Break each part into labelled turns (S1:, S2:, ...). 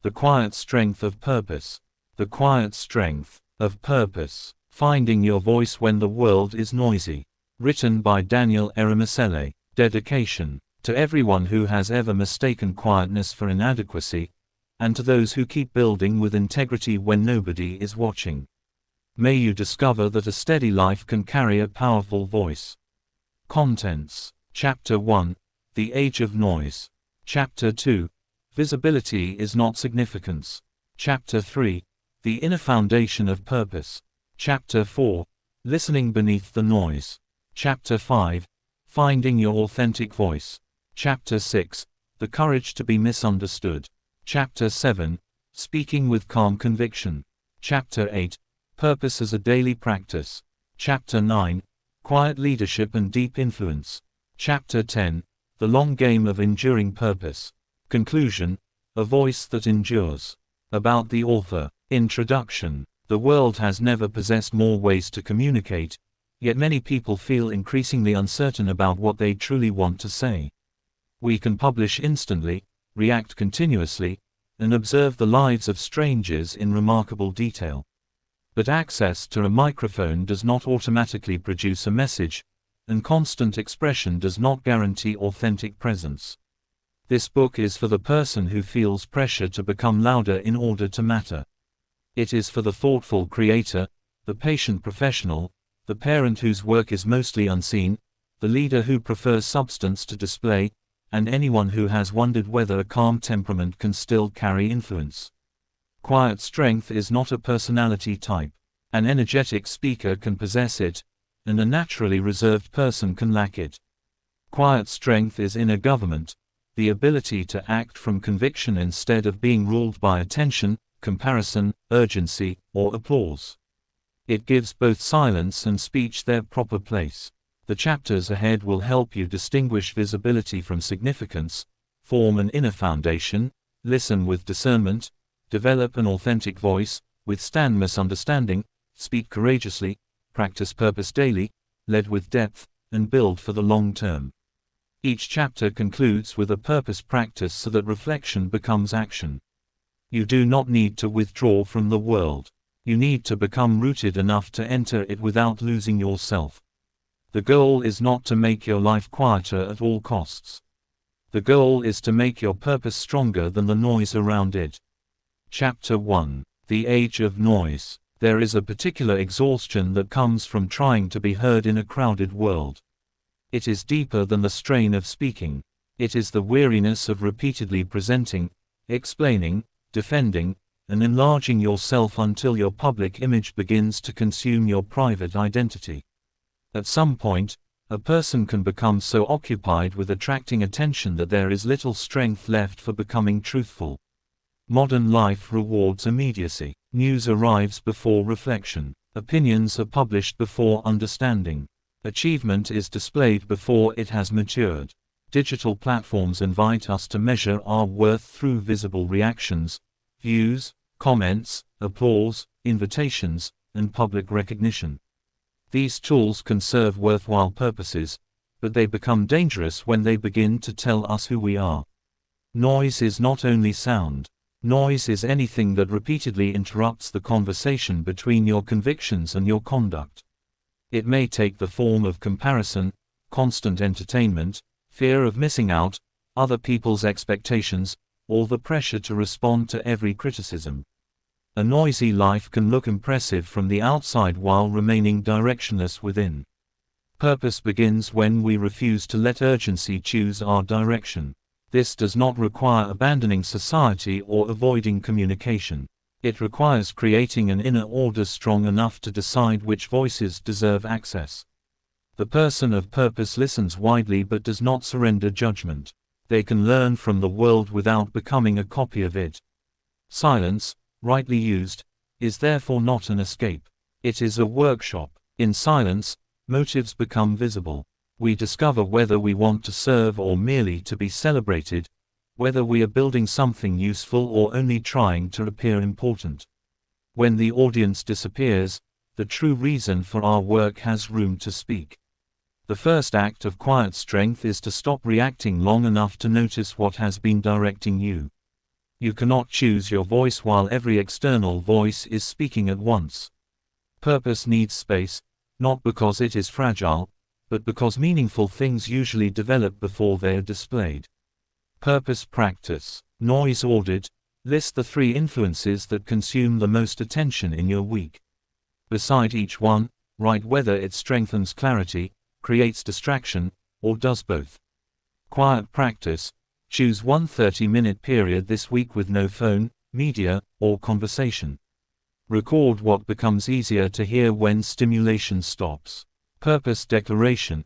S1: The quiet strength of purpose. The quiet strength of purpose. Finding your voice when the world is noisy. Written by Daniel Eremasele. Dedication. To everyone who has ever mistaken quietness for inadequacy, and to those who keep building with integrity when nobody is watching. May you discover that a steady life can carry a powerful voice. Contents. Chapter 1. The Age of Noise. Chapter 2. Visibility is not significance. Chapter 3. The Inner Foundation of Purpose. Chapter 4. Listening beneath the noise. Chapter 5. Finding your authentic voice. Chapter 6. The Courage to be Misunderstood. Chapter 7. Speaking with Calm Conviction. Chapter 8. Purpose as a Daily Practice. Chapter 9. Quiet Leadership and Deep Influence. Chapter 10. The Long Game of Enduring Purpose. Conclusion. A Voice that Endures. About the author. Introduction. The world has never possessed more ways to communicate, yet many people feel increasingly uncertain about what they truly want to say. We can publish instantly, react continuously, and observe the lives of strangers in remarkable detail. But access to a microphone does not automatically produce a message, and constant expression does not guarantee authentic presence. This book is for the person who feels pressure to become louder in order to matter. It is for the thoughtful creator, the patient professional, the parent whose work is mostly unseen, the leader who prefers substance to display, and anyone who has wondered whether a calm temperament can still carry influence. Quiet strength is not a personality type. An energetic speaker can possess it, and a naturally reserved person can lack it. Quiet strength is inner government, the ability to act from conviction instead of being ruled by attention, comparison, urgency, or applause. It gives both silence and speech their proper place. The chapters ahead will help you distinguish visibility from significance, form an inner foundation, listen with discernment, develop an authentic voice, withstand misunderstanding, speak courageously, practice purpose daily, lead with depth, and build for the long term. Each chapter concludes with a purpose practice so that reflection becomes action. You do not need to withdraw from the world. You need to become rooted enough to enter it without losing yourself. The goal is not to make your life quieter at all costs. The goal is to make your purpose stronger than the noise around it. Chapter 1. The Age of Noise. There is a particular exhaustion that comes from trying to be heard in a crowded world. It is deeper than the strain of speaking. It is the weariness of repeatedly presenting, explaining, defending, and enlarging yourself until your public image begins to consume your private identity. At some point, a person can become so occupied with attracting attention that there is little strength left for becoming truthful. Modern life rewards immediacy. News arrives before reflection. Opinions are published before understanding. Achievement is displayed before it has matured. Digital platforms invite us to measure our worth through visible reactions, views, comments, applause, invitations, and public recognition. These tools can serve worthwhile purposes, but they become dangerous when they begin to tell us who we are. Noise is not only sound. Noise is anything that repeatedly interrupts the conversation between your convictions and your conduct. It may take the form of comparison, constant entertainment, fear of missing out, other people's expectations, or the pressure to respond to every criticism. A noisy life can look impressive from the outside while remaining directionless within. Purpose begins when we refuse to let urgency choose our direction. This does not require abandoning society or avoiding communication. It requires creating an inner order strong enough to decide which voices deserve access. The person of purpose listens widely but does not surrender judgment. They can learn from the world without becoming a copy of it. Silence, rightly used, is therefore not an escape. It is a workshop. In silence, motives become visible. We discover whether we want to serve or merely to be celebrated, whether we are building something useful or only trying to appear important. When the audience disappears, the true reason for our work has room to speak. The first act of quiet strength is to stop reacting long enough to notice what has been directing you. You cannot choose your voice while every external voice is speaking at once. Purpose needs space, not because it is fragile, but because meaningful things usually develop before they are displayed. Purpose practice. Noise audit. List the 3 influences that consume the most attention in your week. Beside each one, write whether it strengthens clarity, creates distraction, or does both. Quiet practice. Choose one 30-minute period this week with no phone, media, or conversation. Record what becomes easier to hear when stimulation stops. Purpose declaration.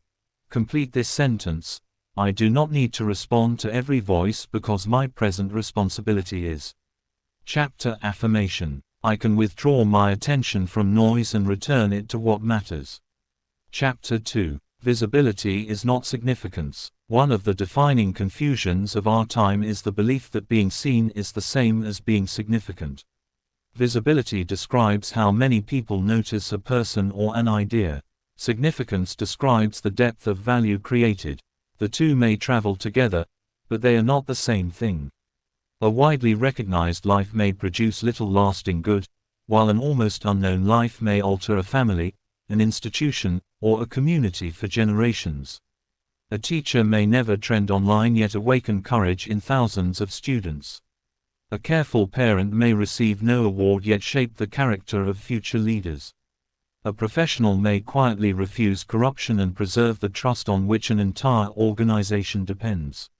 S1: Complete this sentence: I do not need to respond to every voice because my present responsibility is. Chapter affirmation. I can withdraw my attention from noise and return it to what matters. Chapter 2. Visibility is not significance. One of the defining confusions of our time is the belief that being seen is the same as being significant. Visibility describes how many people notice a person or an idea. Significance describes the depth of value created. The two may travel together, but they are not the same thing. A widely recognized life may produce little lasting good, while an almost unknown life may alter a family, an institution, or a community for generations. A teacher may never trend online yet awaken courage in thousands of students. A careful parent may receive no award yet shape the character of future leaders. A professional may quietly refuse corruption and preserve the trust on which an entire organization depends.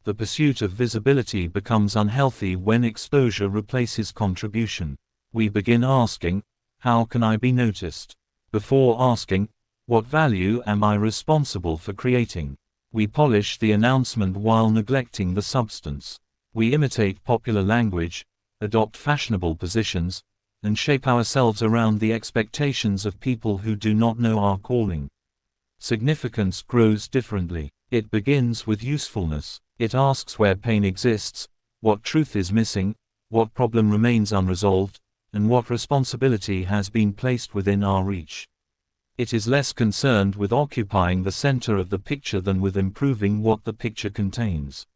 S1: The pursuit of visibility becomes unhealthy when exposure replaces contribution. We begin asking, how can I be noticed? Before asking, what value am I responsible for creating? We polish the announcement while neglecting the substance. We imitate popular language, adopt fashionable positions, and shape ourselves around the expectations of people who do not know our calling. Significance grows differently. It begins with usefulness. It asks where pain exists, what truth is missing, what problem remains unresolved, and what responsibility has been placed within our reach. It is less concerned with occupying the center of the picture than with improving what the picture contains.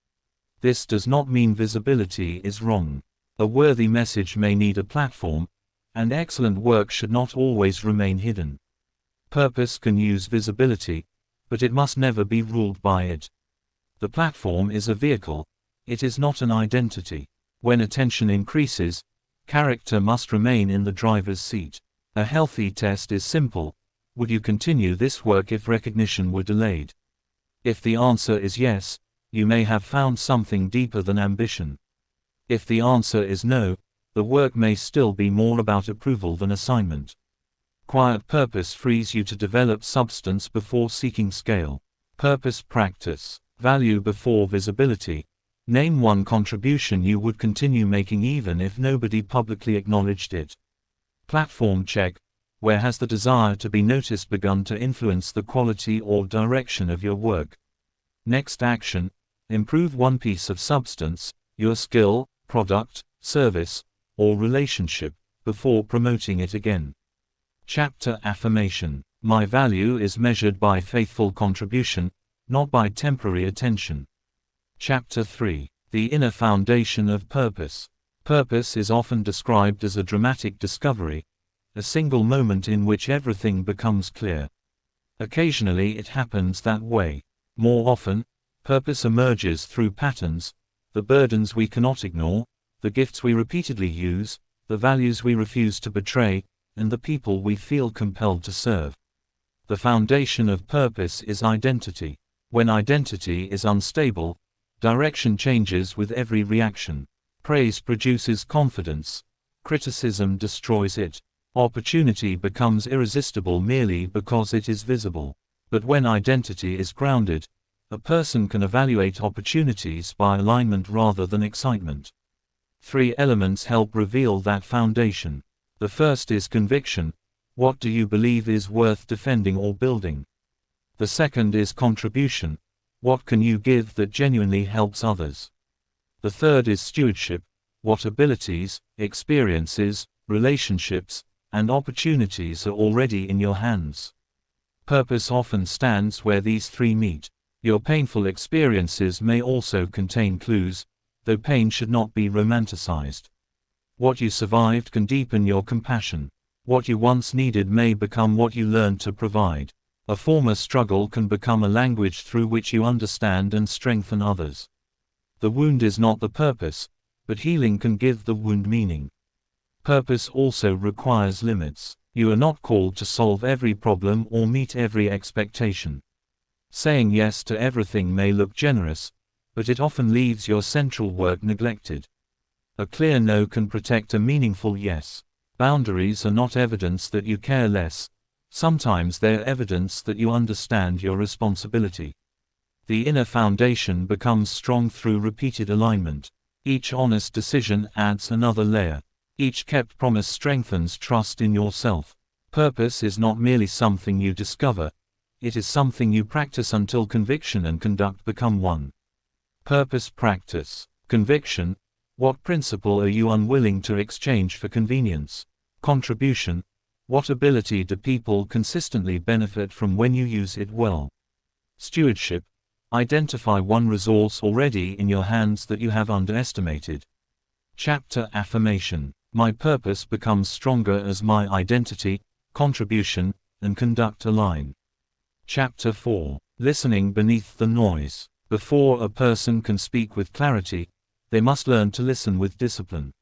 S1: This does not mean visibility is wrong. A worthy message may need a platform, and excellent work should not always remain hidden. Purpose can use visibility, but it must never be ruled by it. The platform is a vehicle, it is not an identity. When attention increases, character must remain in the driver's seat. A healthy test is simple: would you continue this work if recognition were delayed? If the answer is yes, you may have found something deeper than ambition. If the answer is no, the work may still be more about approval than assignment. Quiet purpose frees you to develop substance before seeking scale. Purpose practice. Value before visibility. Name one contribution you would continue making even if nobody publicly acknowledged it. Platform check. Where has the desire to be noticed begun to influence the quality or direction of your work? Next action. Improve one piece of substance, your skill, product, service, or relationship, before promoting it again. Chapter affirmation. My value is measured by faithful contribution, not by temporary attention. Chapter 3. The inner foundation of purpose. Purpose is often described as a dramatic discovery, a single moment in which everything becomes clear. Occasionally it happens that way. More often, purpose emerges through patterns, the burdens we cannot ignore, the gifts we repeatedly use, the values we refuse to betray, and the people we feel compelled to serve. The foundation of purpose is identity. When identity is unstable, direction changes with every reaction. Praise produces confidence, criticism destroys it. Opportunity becomes irresistible merely because it is visible. But when identity is grounded, a person can evaluate opportunities by alignment rather than excitement. 3 elements help reveal that foundation. The first is conviction. What do you believe is worth defending or building? The second is contribution. What can you give that genuinely helps others? The third is stewardship. What abilities, experiences, relationships, and opportunities are already in your hands? Purpose often stands where these 3 meet. Your painful experiences may also contain clues, though pain should not be romanticized. What you survived can deepen your compassion. What you once needed may become what you learn to provide. A former struggle can become a language through which you understand and strengthen others. The wound is not the purpose, but healing can give the wound meaning. Purpose also requires limits. You are not called to solve every problem or meet every expectation. Saying yes to everything may look generous, but it often leaves your central work neglected. A clear no can protect a meaningful yes. Boundaries are not evidence that you care less. Sometimes they're evidence that you understand your responsibility. The inner foundation becomes strong through repeated alignment. Each honest decision adds another layer. Each kept promise strengthens trust in yourself. Purpose is not merely something you discover, it is something you practice until conviction and conduct become one. Purpose practice. Conviction. What principle are you unwilling to exchange for convenience? Contribution. What ability do people consistently benefit from when you use it well? Stewardship. Identify one resource already in your hands that you have underestimated. Chapter Affirmation. My purpose becomes stronger as my identity, contribution, and conduct align. Chapter 4. Listening beneath the noise. Before a person can speak with clarity, they must learn to listen with discipline.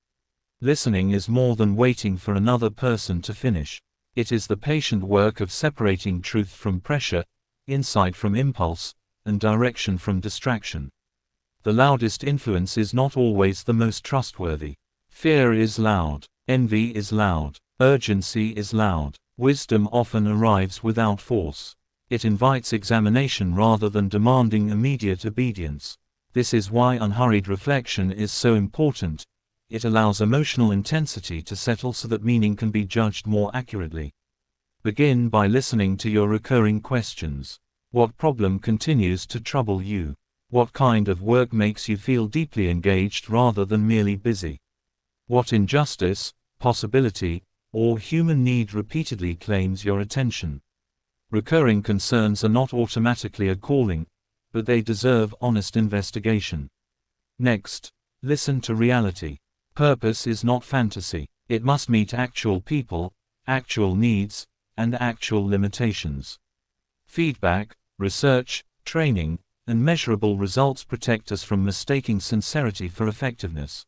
S1: Listening is more than waiting for another person to finish. It is the patient work of separating truth from pressure, insight from impulse, and direction from distraction. The loudest influence is not always the most trustworthy. Fear is loud, envy is loud, urgency is loud. Wisdom often arrives without force. It invites examination rather than demanding immediate obedience. This is why unhurried reflection is so important. It allows emotional intensity to settle so that meaning can be judged more accurately. Begin by listening to your recurring questions. What problem continues to trouble you? What kind of work makes you feel deeply engaged rather than merely busy? What injustice, possibility, or human need repeatedly claims your attention? Recurring concerns are not automatically a calling, but they deserve honest investigation. Next, listen to reality. Purpose is not fantasy. It must meet actual people, actual needs, and actual limitations. Feedback, research, training, and measurable results protect us from mistaking sincerity for effectiveness.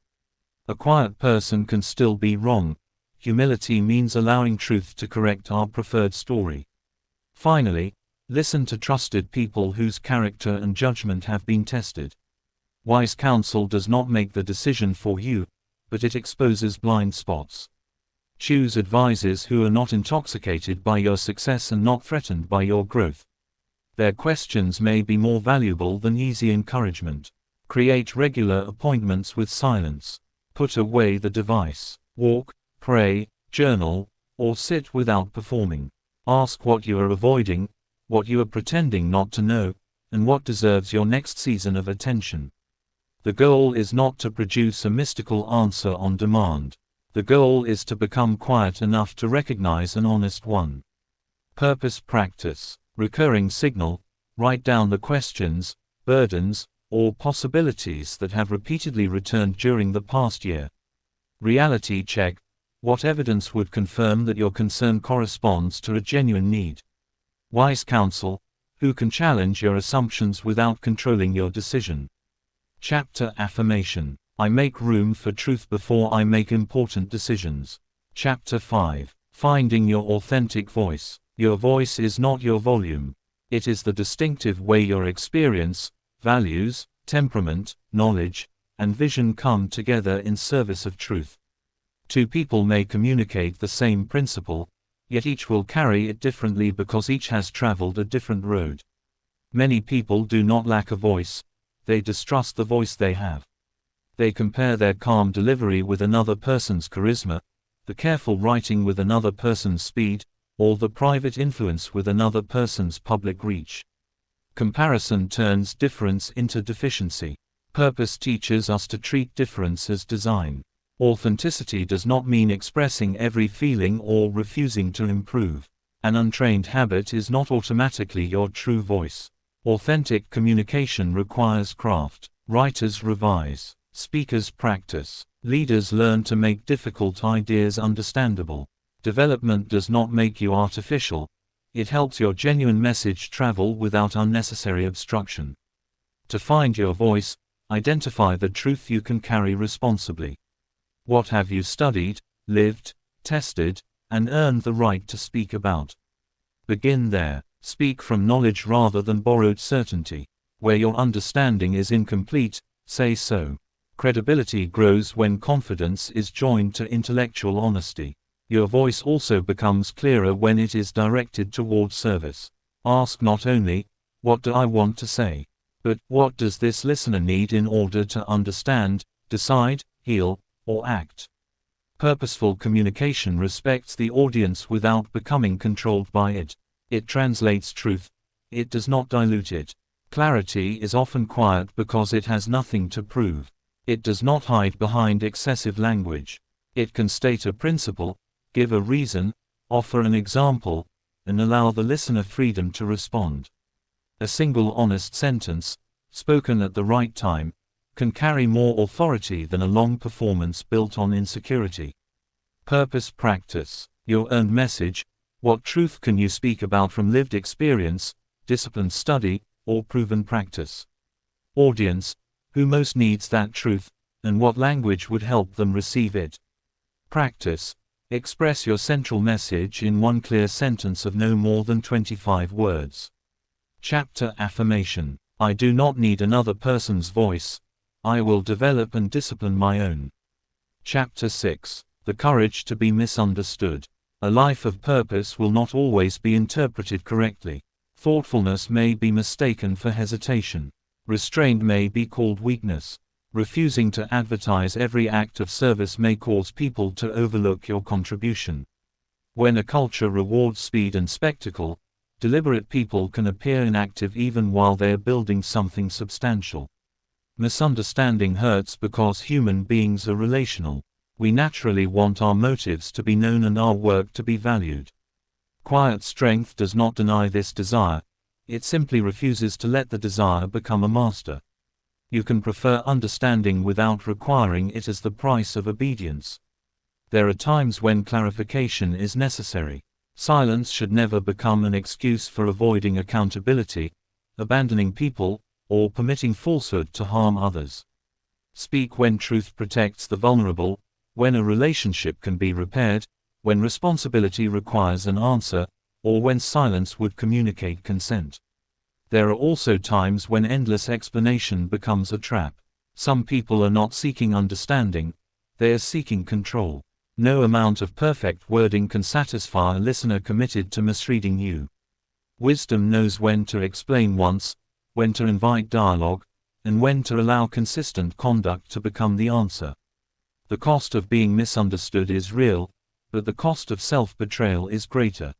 S1: A quiet person can still be wrong. Humility means allowing truth to correct our preferred story. Finally, listen to trusted people whose character and judgment have been tested. Wise counsel does not make the decision for you, but it exposes blind spots. Choose advisors who are not intoxicated by your success and not threatened by your growth. Their questions may be more valuable than easy encouragement. Create regular appointments with silence. Put away the device. Walk, pray, journal, or sit without performing. Ask what you are avoiding, what you are pretending not to know, and what deserves your next season of attention. The goal is not to produce a mystical answer on demand. The goal is to become quiet enough to recognize an honest one. Purpose practice. Recurring signal. Write down the questions, burdens, or possibilities that have repeatedly returned during the past year. Reality check. What evidence would confirm that your concern corresponds to a genuine need? Wise counsel. Who can challenge your assumptions without controlling your decision? Chapter Affirmation. I make room for truth before I make important decisions. Chapter 5. Finding your authentic voice. Your voice is not your volume. It is the distinctive way your experience, values, temperament, knowledge, and vision come together in service of truth. Two people may communicate the same principle, yet each will carry it differently because each has traveled a different road. Many people do not lack a voice, they distrust the voice they have. They compare their calm delivery with another person's charisma, the careful writing with another person's speed, or the private influence with another person's public reach. Comparison turns difference into deficiency. Purpose teaches us to treat difference as design. Authenticity does not mean expressing every feeling or refusing to improve. An untrained habit is not automatically your true voice. Authentic communication requires craft. Writers revise. Speakers practice. Leaders learn to make difficult ideas understandable. Development does not make you artificial. It helps your genuine message travel without unnecessary obstruction. To find your voice, identify the truth you can carry responsibly. What have you studied, lived, tested, and earned the right to speak about? Begin there. Speak from knowledge rather than borrowed certainty. Where your understanding is incomplete, say so. Credibility grows when confidence is joined to intellectual honesty. Your voice also becomes clearer when it is directed toward service. Ask not only, "What do I want to say?" but "What does this listener need in order to understand, decide, heal, or act?" Purposeful communication respects the audience without becoming controlled by it. It translates truth. It does not dilute it. Clarity is often quiet because it has nothing to prove. It does not hide behind excessive language. It can state a principle, give a reason, offer an example, and allow the listener freedom to respond. A single honest sentence, spoken at the right time, can carry more authority than a long performance built on insecurity. Purpose practice. Your earned message. What truth can you speak about from lived experience, disciplined study, or proven practice? Audience. Who most needs that truth, and what language would help them receive it? Practice. Express your central message in one clear sentence of no more than 25 words. Chapter Affirmation. I do not need another person's voice. I will develop and discipline my own. Chapter 6. The courage to be misunderstood. A life of purpose will not always be interpreted correctly. Thoughtfulness may be mistaken for hesitation. Restraint may be called weakness. Refusing to advertise every act of service may cause people to overlook your contribution. When a culture rewards speed and spectacle, deliberate people can appear inactive even while they are building something substantial. Misunderstanding hurts because human beings are relational. We naturally want our motives to be known and our work to be valued. Quiet strength does not deny this desire. It simply refuses to let the desire become a master. You can prefer understanding without requiring it as the price of obedience. There are times when clarification is necessary. Silence should never become an excuse for avoiding accountability, abandoning people, or permitting falsehood to harm others. Speak when truth protects the vulnerable, when a relationship can be repaired, when responsibility requires an answer, or when silence would communicate consent. There are also times when endless explanation becomes a trap. Some people are not seeking understanding, they are seeking control. No amount of perfect wording can satisfy a listener committed to misreading you. Wisdom knows when to explain once, when to invite dialogue, and when to allow consistent conduct to become the answer. The cost of being misunderstood is real, but the cost of self-betrayal is greater.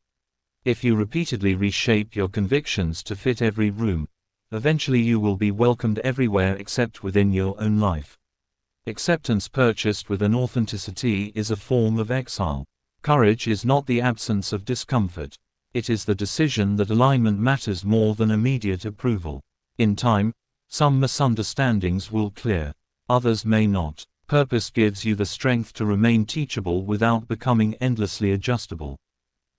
S1: If you repeatedly reshape your convictions to fit every room, eventually you will be welcomed everywhere except within your own life. Acceptance purchased with an authenticity is a form of exile. Courage is not the absence of discomfort. It is the decision that alignment matters more than immediate approval. In time, some misunderstandings will clear. Others may not. Purpose gives you the strength to remain teachable without becoming endlessly adjustable.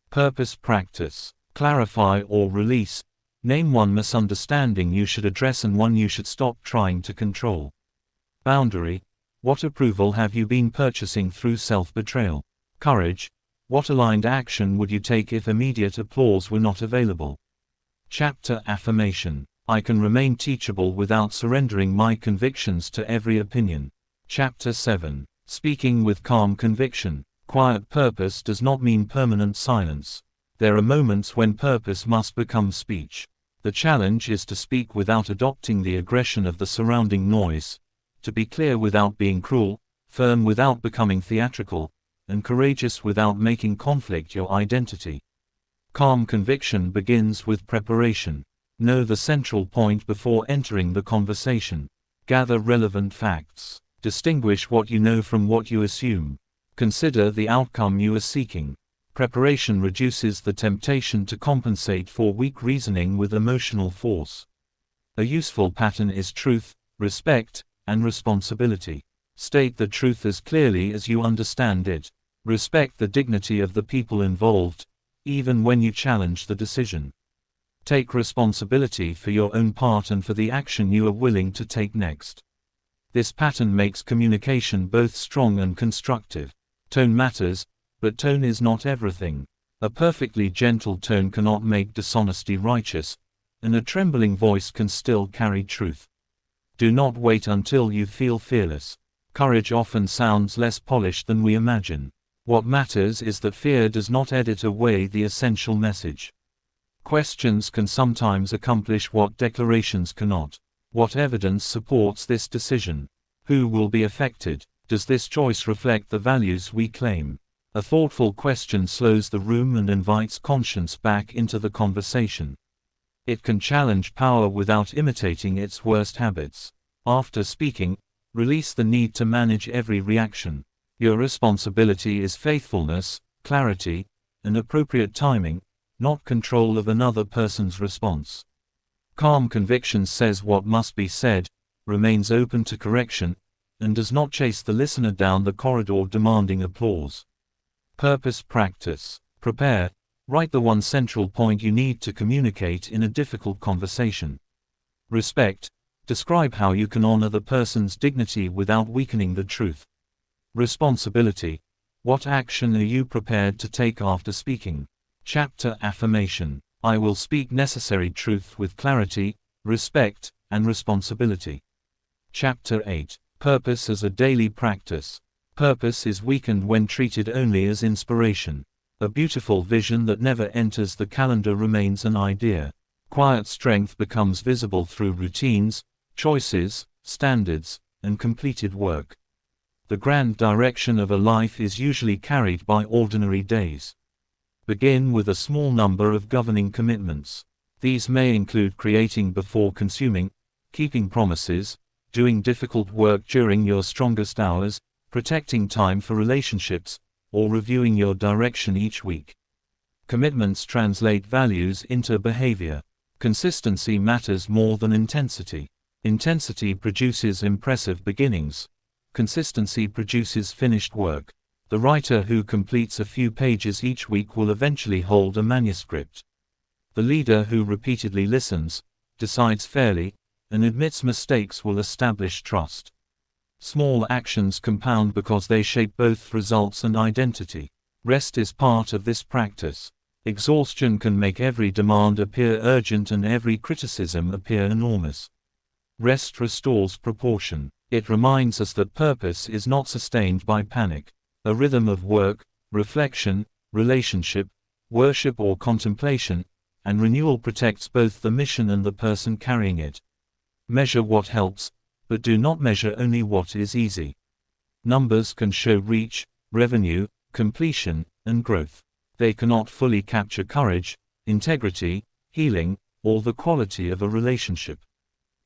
S1: Purpose practice. Clarify or release. Name one misunderstanding you should address and one you should stop trying to control. Boundary. What approval have you been purchasing through self-betrayal? Courage. What aligned action would you take if immediate applause were not available? Chapter Affirmation. I can remain teachable without surrendering my convictions to every opinion. Chapter 7. Speaking with calm conviction. Quiet purpose does not mean permanent silence. There are moments when purpose must become speech. The challenge is to speak without adopting the aggression of the surrounding noise, to be clear without being cruel, firm without becoming theatrical, and courageous without making conflict your identity. Calm conviction begins with preparation. Know the central point before entering the conversation. Gather relevant facts. Distinguish what you know from what you assume. Consider the outcome you are seeking. Preparation reduces the temptation to compensate for weak reasoning with emotional force. A useful pattern is truth, respect, and responsibility. State the truth as clearly as you understand it. Respect the dignity of the people involved, even when you challenge the decision. Take responsibility for your own part and for the action you are willing to take next. This pattern makes communication both strong and constructive. Tone matters, but tone is not everything. A perfectly gentle tone cannot make dishonesty righteous, and a trembling voice can still carry truth. Do not wait until you feel fearless. Courage often sounds less polished than we imagine. What matters is that fear does not edit away the essential message. Questions can sometimes accomplish what declarations cannot. What evidence supports this decision? Who will be affected? Does this choice reflect the values we claim? A thoughtful question slows the room and invites conscience back into the conversation. It can challenge power without imitating its worst habits. After speaking, release the need to manage every reaction. Your responsibility is faithfulness, clarity, and appropriate timing, not control of another person's response. Calm conviction says what must be said, remains open to correction, and does not chase the listener down the corridor demanding applause. Purpose practice. Prepare. Write the one central point you need to communicate in a difficult conversation. Respect. Describe how you can honor the person's dignity without weakening the truth. Responsibility. What action are you prepared to take after speaking? Chapter Affirmation. I will speak necessary truth with clarity, respect, and responsibility. Chapter 8. Purpose as a daily practice. Purpose is weakened when treated only as inspiration. A beautiful vision that never enters the calendar remains an idea. Quiet strength becomes visible through routines, choices, standards, and completed work. The grand direction of a life is usually carried by ordinary days. Begin with a small number of governing commitments. These may include creating before consuming, keeping promises, doing difficult work during your strongest hours, protecting time for relationships, or reviewing your direction each week. Commitments translate values into behavior. Consistency matters more than intensity. Intensity produces impressive beginnings. Consistency produces finished work. The writer who completes a few pages each week will eventually hold a manuscript. The leader who repeatedly listens, decides fairly, and admits mistakes will establish trust. Small actions compound because they shape both results and identity. Rest is part of this practice. Exhaustion can make every demand appear urgent and every criticism appear enormous. Rest restores proportion. It reminds us that purpose is not sustained by panic. A rhythm of work, reflection, relationship, worship or contemplation, and renewal protects both the mission and the person carrying it. Measure what helps, but do not measure only what is easy. Numbers can show reach, revenue, completion, and growth. They cannot fully capture courage, integrity, healing, or the quality of a relationship.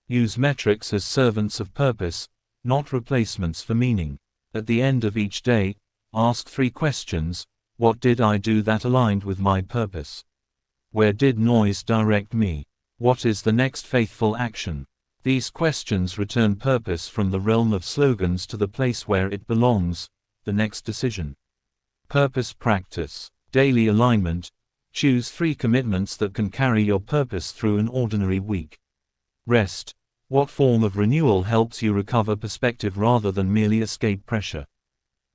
S1: Use metrics as servants of purpose, not replacements for meaning. At the end of each day, ask 3 questions. What did I do that aligned with my purpose? Where did noise direct me? What is the next faithful action? These questions return purpose from the realm of slogans to the place where it belongs, the next decision. Purpose practice. Daily alignment. Choose 3 commitments that can carry your purpose through an ordinary week. Rest. What form of renewal helps you recover perspective rather than merely escape pressure?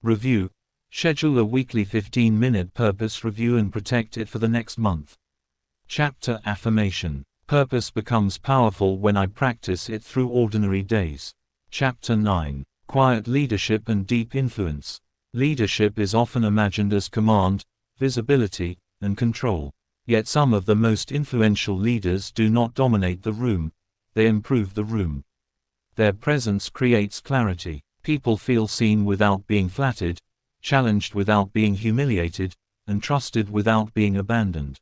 S1: Review. Schedule a weekly 15-minute purpose review and protect it for the next month. Chapter Affirmation. Purpose becomes powerful when I practice it through ordinary days. Chapter 9. Quiet leadership and deep influence. Leadership is often imagined as command, visibility, and control. Yet some of the most influential leaders do not dominate the room, they improve the room. Their presence creates clarity. People feel seen without being flattered, challenged without being humiliated, and trusted without being abandoned.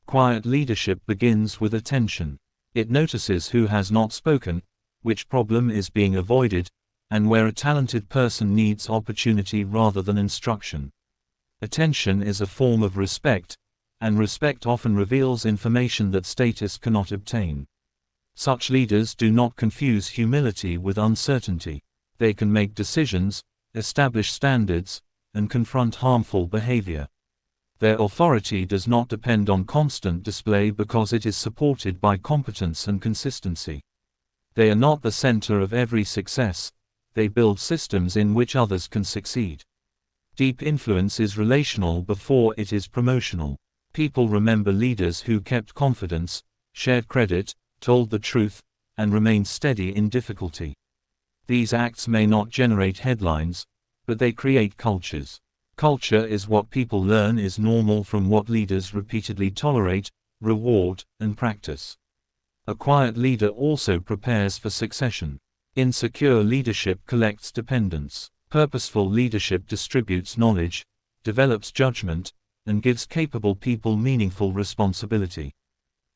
S1: Quiet leadership begins with attention. It notices who has not spoken, which problem is being avoided, and where a talented person needs opportunity rather than instruction. Attention is a form of respect, and respect often reveals information that status cannot obtain. Such leaders do not confuse humility with uncertainty. They can make decisions, establish standards, and confront harmful behavior. Their authority does not depend on constant display because it is supported by competence and consistency. They are not the center of every success, they build systems in which others can succeed. Deep influence is relational before it is promotional. People remember leaders who kept confidence, shared credit, told the truth, and remained steady in difficulty. These acts may not generate headlines, but they create cultures. Culture is what people learn is normal from what leaders repeatedly tolerate, reward, and practice. A quiet leader also prepares for succession. Insecure leadership collects dependents. Purposeful leadership distributes knowledge, develops judgment, and gives capable people meaningful responsibility.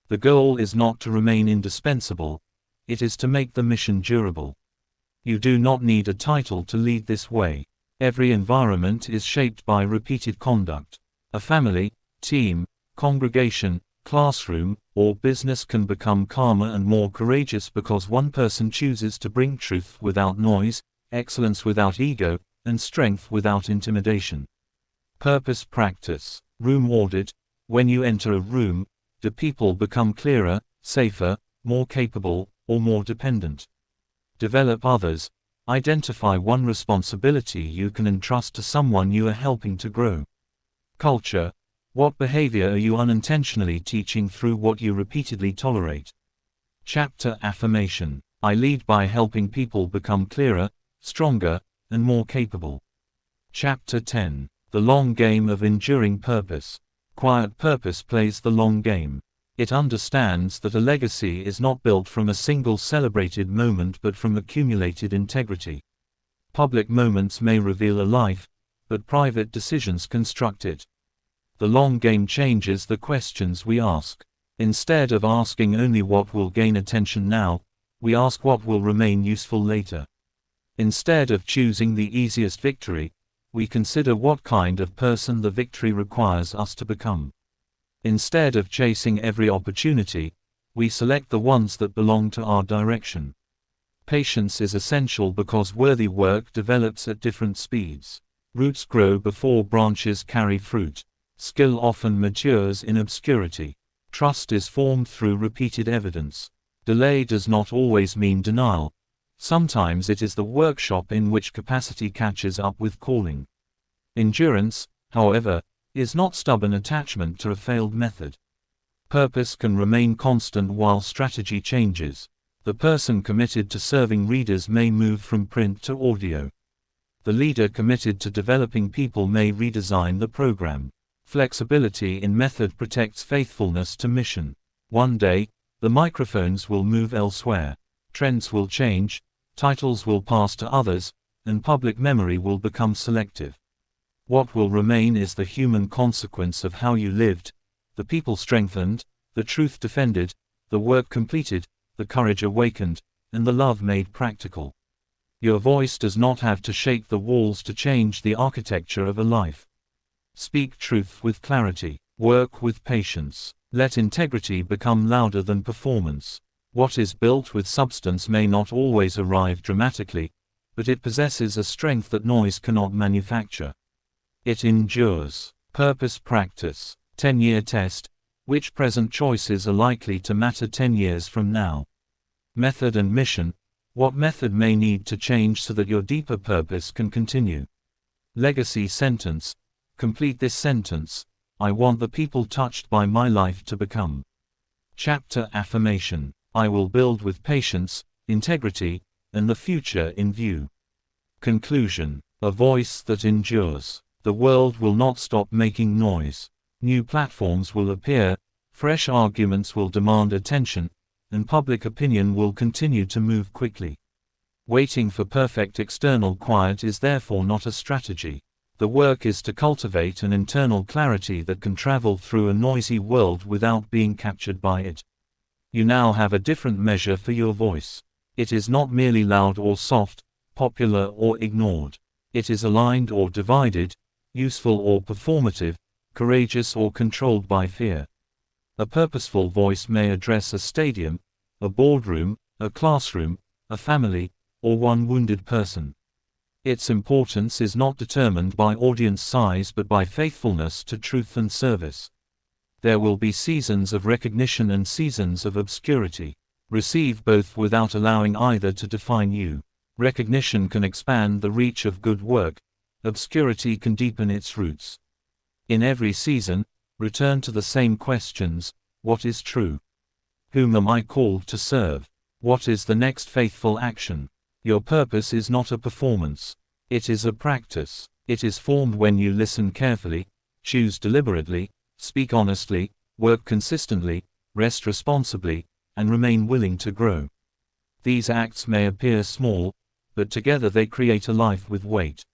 S1: The goal is not to remain indispensable, it is to make the mission durable. You do not need a title to lead this way. Every environment is shaped by repeated conduct. A family, team, congregation, classroom, or business can become calmer and more courageous because one person chooses to bring truth without noise, excellence without ego, and strength without intimidation. Purpose practice. Room audit. When you enter a room, do people become clearer, safer, more capable, or more dependent? Develop others. Identify one responsibility you can entrust to someone you are helping to grow. Culture. What behavior are you unintentionally teaching through what you repeatedly tolerate? Chapter Affirmation. I lead by helping people become clearer, stronger, and more capable. Chapter 10. The long game of enduring purpose. Quiet purpose plays the long game. It understands that a legacy is not built from a single celebrated moment but from accumulated integrity. Public moments may reveal a life, but private decisions construct it. The long game changes the questions we ask. Instead of asking only what will gain attention now, we ask what will remain useful later. Instead of choosing the easiest victory, we consider what kind of person the victory requires us to become. Instead of chasing every opportunity, we select the ones that belong to our direction. Patience is essential because worthy work develops at different speeds. Roots grow before branches carry fruit. Skill often matures in obscurity. Trust is formed through repeated evidence. Delay does not always mean denial. Sometimes it is the workshop in which capacity catches up with calling. Endurance, however, is not stubborn attachment to a failed method. Purpose can remain constant while strategy changes. The person committed to serving readers may move from print to audio. The leader committed to developing people may redesign the program. Flexibility in method protects faithfulness to mission. One day, the microphones will move elsewhere. Trends will change, titles will pass to others, and public memory will become selective. What will remain is the human consequence of how you lived, the people strengthened, the truth defended, the work completed, the courage awakened, and the love made practical. Your voice does not have to shake the walls to change the architecture of a life. Speak truth with clarity. Work with patience. Let integrity become louder than performance. What is built with substance may not always arrive dramatically, but it possesses a strength that noise cannot manufacture. It endures. Purpose practice. 10-year test. Which present choices are likely to matter 10 years from now? Method and mission. What method may need to change so that your deeper purpose can continue? Legacy sentence. Complete this sentence. I want the people touched by my life to become. Chapter Affirmation. I will build with patience, integrity, and the future in view. Conclusion. A voice that endures. The world will not stop making noise. New platforms will appear, fresh arguments will demand attention, and public opinion will continue to move quickly. Waiting for perfect external quiet is therefore not a strategy. The work is to cultivate an internal clarity that can travel through a noisy world without being captured by it. You now have a different measure for your voice. It is not merely loud or soft, popular or ignored. It is aligned or divided, useful or performative, courageous or controlled by fear. A purposeful voice may address a stadium, a boardroom, a classroom, a family, or one wounded person. Its importance is not determined by audience size but by faithfulness to truth and service. There will be seasons of recognition and seasons of obscurity. Receive both without allowing either to define you. Recognition can expand the reach of good work, obscurity can deepen its roots. In every season, return to the same questions: what is true? Whom am I called to serve? What is the next faithful action? Your purpose is not a performance. It is a practice. It is formed when you listen carefully, choose deliberately, speak honestly, work consistently, rest responsibly, and remain willing to grow. These acts may appear small, but together they create a life with weight.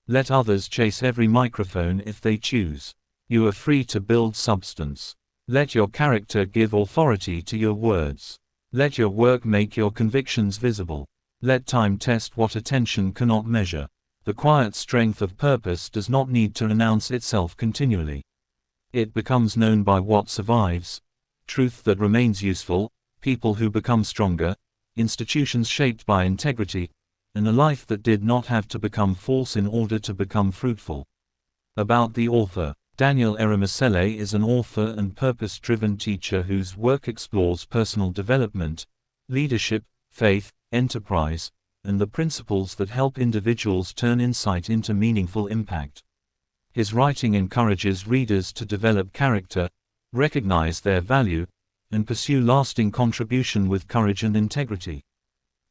S1: Let others chase every microphone if they choose. You are free to build substance. Let your character give authority to your words. Let your work make your convictions visible. Let time test what attention cannot measure. The quiet strength of purpose does not need to announce itself continually. It becomes known by what survives: truth that remains useful, people who become stronger, institutions shaped by integrity, and a life that did not have to become false in order to become fruitful. About the author. Daniel Eramosele is an author and purpose-driven teacher whose work explores personal development, leadership, faith, enterprise, and the principles that help individuals turn insight into meaningful impact. His writing encourages readers to develop character, recognize their value, and pursue lasting contribution with courage and integrity.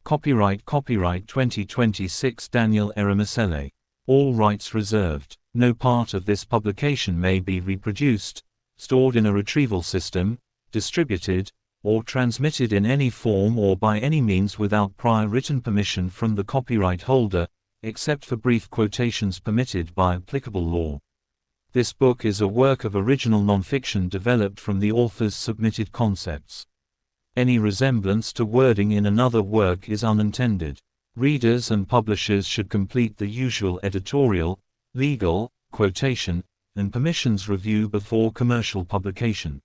S1: Copyright 2026 Daniel Eramosele. All rights reserved. No part of this publication may be reproduced, stored in a retrieval system, distributed, or transmitted in any form or by any means without prior written permission from the copyright holder, except for brief quotations permitted by applicable law. This book is a work of original nonfiction developed from the author's submitted concepts. Any resemblance to wording in another work is unintended. Readers and publishers should complete the usual editorial, legal, quotation, and permissions review before commercial publication.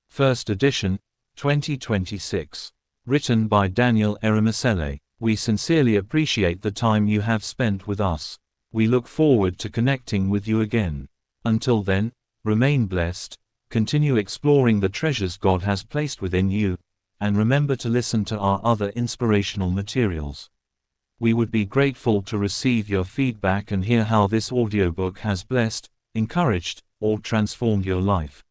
S1: First edition, 2026. Written by Daniel Eramosele. We sincerely appreciate the time you have spent with us. We look forward to connecting with you again. Until then, remain blessed, continue exploring the treasures God has placed within you, and remember to listen to our other inspirational materials. We would be grateful to receive your feedback and hear how this audiobook has blessed, encouraged, or transformed your life.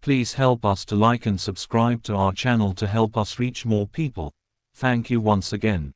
S1: Please help us to like and subscribe to our channel to help us reach more people. Thank you once again.